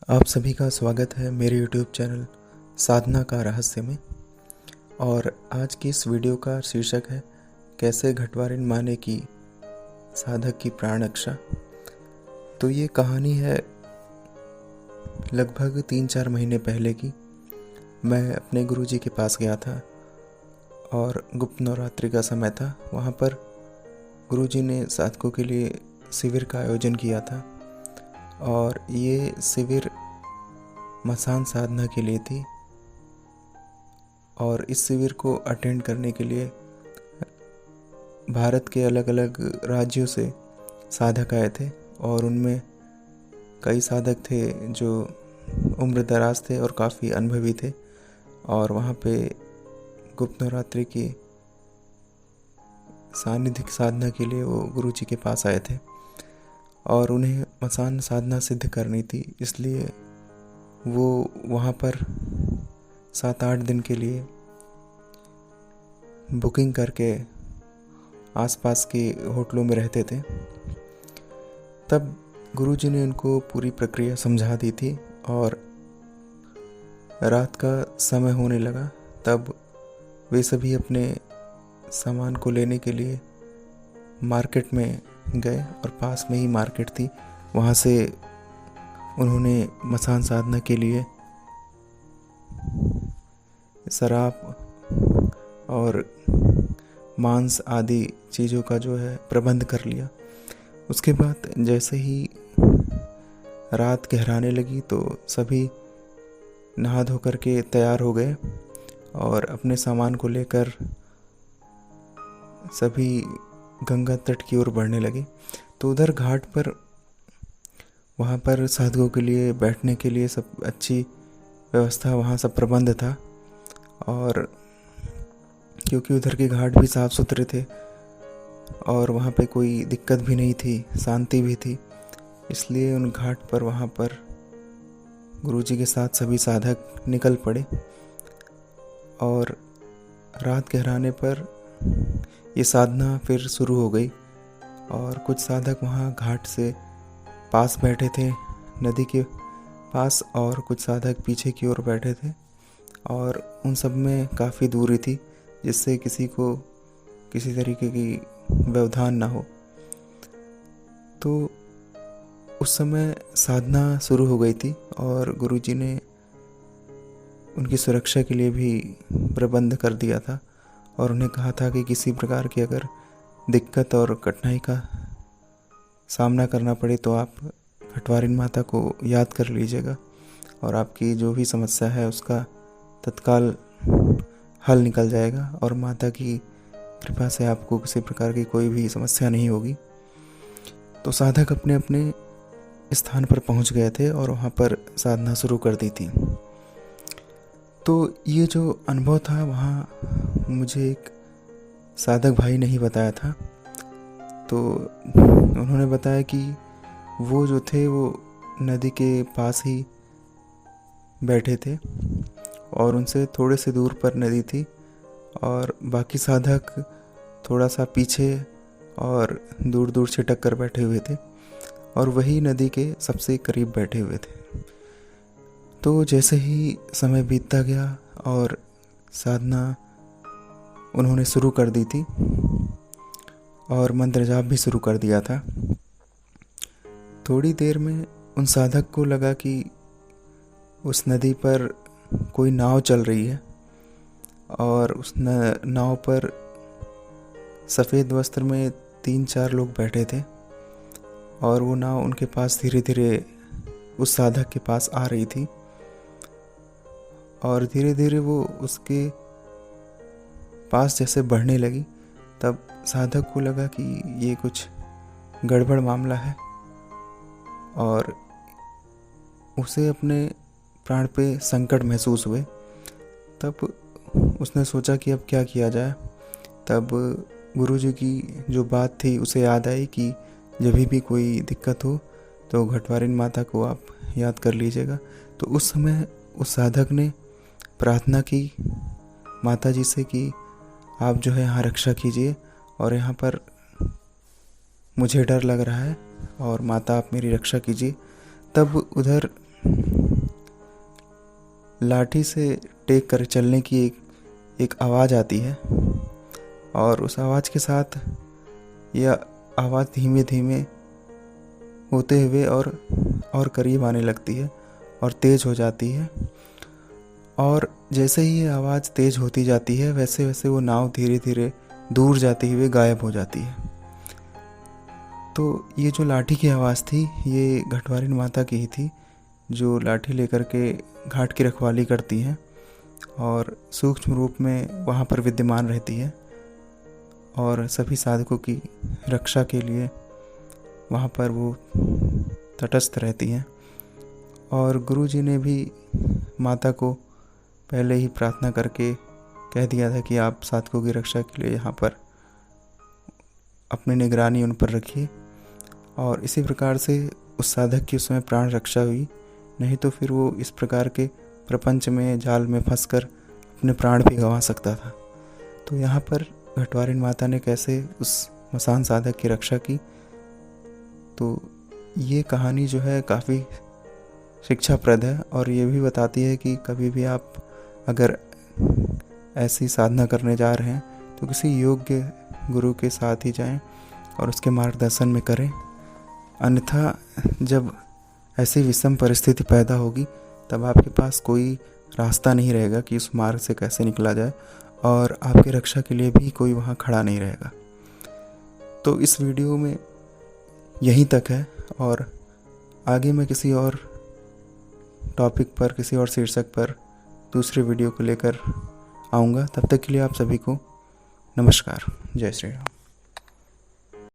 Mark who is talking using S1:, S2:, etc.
S1: आप सभी का स्वागत है मेरे YouTube चैनल साधना का रहस्य में। और आज की इस वीडियो का शीर्षक है कैसे घटवारिन माने की साधक की प्राण रक्षा। तो ये कहानी है लगभग 3-4 महीने पहले की। मैं अपने गुरुजी के पास गया था और गुप्त नवरात्रि का समय था। वहाँ पर गुरुजी ने साधकों के लिए शिविर का आयोजन किया था और ये शिविर मसान साधना के लिए थी। और इस शिविर को अटेंड करने के लिए भारत के अलग अलग राज्यों से साधक आए थे और उनमें कई साधक थे जो उम्र दराज थे और काफ़ी अनुभवी थे। और वहाँ पे गुप्त नवरात्रि की सानिधिक साधना के लिए वो गुरुजी के पास आए थे और उन्हें मसान साधना सिद्ध करनी थी, इसलिए वो वहाँ पर 7-8 दिन के लिए बुकिंग करके आसपास के होटलों में रहते थे। तब गुरुजी ने उनको पूरी प्रक्रिया समझा दी थी और रात का समय होने लगा। तब वे सभी अपने सामान को लेने के लिए मार्केट में गए और पास में ही मार्केट थी। वहाँ से उन्होंने मसान साधना के लिए शराब और मांस आदि चीज़ों का जो है प्रबंध कर लिया। उसके बाद जैसे ही रात गहराने लगी तो सभी नहा धो करके तैयार हो गए और अपने सामान को लेकर सभी गंगा तट की ओर बढ़ने लगे। तो उधर घाट पर वहाँ पर साधकों के लिए बैठने के लिए सब अच्छी व्यवस्था, वहाँ सब प्रबंध था। और क्योंकि उधर के घाट भी साफ़ सुथरे थे और वहाँ पे कोई दिक्कत भी नहीं थी, शांति भी थी, इसलिए उन घाट पर वहाँ पर गुरुजी के साथ सभी साधक निकल पड़े। और रात गहराने पर ये साधना फिर शुरू हो गई और कुछ साधक वहाँ घाट से पास बैठे थे, नदी के पास, और कुछ साधक पीछे की ओर बैठे थे और उन सब में काफ़ी दूरी थी जिससे किसी को किसी तरीके की व्यवधान ना हो। तो उस समय साधना शुरू हो गई थी और गुरुजी ने उनकी सुरक्षा के लिए भी प्रबंध कर दिया था और उन्हें कहा था कि किसी प्रकार की अगर दिक्कत और कठिनाई का सामना करना पड़े तो आप घटवारिन माता को याद कर लीजिएगा और आपकी जो भी समस्या है उसका तत्काल हल निकल जाएगा और माता की कृपा से आपको किसी प्रकार की कोई भी समस्या नहीं होगी। तो साधक अपने अपने स्थान पर पहुंच गए थे और वहां पर साधना शुरू कर दी थी। तो ये जो अनुभव था वहाँ मुझे एक साधक भाई ने ही बताया था। तो उन्होंने बताया कि वो जो थे वो नदी के पास ही बैठे थे और उनसे थोड़े से दूर पर नदी थी और बाकी साधक थोड़ा सा पीछे और दूर दूर छिटक कर बैठे हुए थे और वही नदी के सबसे करीब बैठे हुए थे। तो जैसे ही समय बीतता गया और साधना उन्होंने शुरू कर दी थी और मंत्र जाप भी शुरू कर दिया था। थोड़ी देर में उन साधक को लगा कि उस नदी पर कोई नाव चल रही है और उस नाव पर सफ़ेद वस्त्र में 3-4 लोग बैठे थे और वो नाव उनके पास धीरे धीरे उस साधक के पास आ रही थी और धीरे धीरे वो उसके पास जैसे बढ़ने लगी तब साधक को लगा कि ये कुछ गड़बड़ मामला है और उसे अपने प्राण पे संकट महसूस हुए। तब उसने सोचा कि अब क्या किया जाए। तब गुरुजी की जो बात थी उसे याद आई कि जब भी कोई दिक्कत हो तो घटवारिन माता को आप याद कर लीजिएगा। तो उस समय उस साधक ने प्रार्थना की माता जी से कि आप जो है यहाँ रक्षा कीजिए और यहाँ पर मुझे डर लग रहा है और माता आप मेरी रक्षा कीजिए। तब उधर लाठी से टेक कर चलने की एक आवाज़ आती है, और उस आवाज़ के साथ यह आवाज़ धीमे धीमे होते हुए और करीब आने लगती है और तेज़ हो जाती है। और जैसे ही ये आवाज़ तेज़ होती जाती है वैसे वैसे वो नाव धीरे धीरे दूर जाती हुई गायब हो जाती है। तो ये जो लाठी की आवाज़ थी ये घटवारिन माता की ही थी, जो लाठी लेकर के घाट की रखवाली करती हैं और सूक्ष्म रूप में वहाँ पर विद्यमान रहती है और सभी साधकों की रक्षा के लिए वहाँ पर वो तटस्थ रहती हैं। और गुरुजी ने भी माता को पहले ही प्रार्थना करके कह दिया था कि आप साधकों की रक्षा के लिए यहाँ पर अपनी निगरानी उन पर रखिए, और इसी प्रकार से उस साधक की उसमें प्राण रक्षा हुई, नहीं तो फिर वो इस प्रकार के प्रपंच में जाल में फंसकर अपने प्राण भी गंवा सकता था। तो यहाँ पर घटवारिन माता ने कैसे उस मसान साधक की रक्षा की, तो ये कहानी जो है काफ़ी शिक्षाप्रद है और ये भी बताती है कि कभी भी आप अगर ऐसी साधना करने जा रहे हैं तो किसी योग्य गुरु के साथ ही जाएं और उसके मार्गदर्शन में करें। अन्यथा जब ऐसी विषम परिस्थिति पैदा होगी तब आपके पास कोई रास्ता नहीं रहेगा कि उस मार्ग से कैसे निकला जाए, और आपकी रक्षा के लिए भी कोई वहाँ खड़ा नहीं रहेगा। तो इस वीडियो में यहीं तक है, और आगे मैं किसी और टॉपिक पर, किसी और शीर्षक पर दूसरे वीडियो को लेकर आऊँगा। तब तक के लिए आप सभी को नमस्कार। जय श्री राम।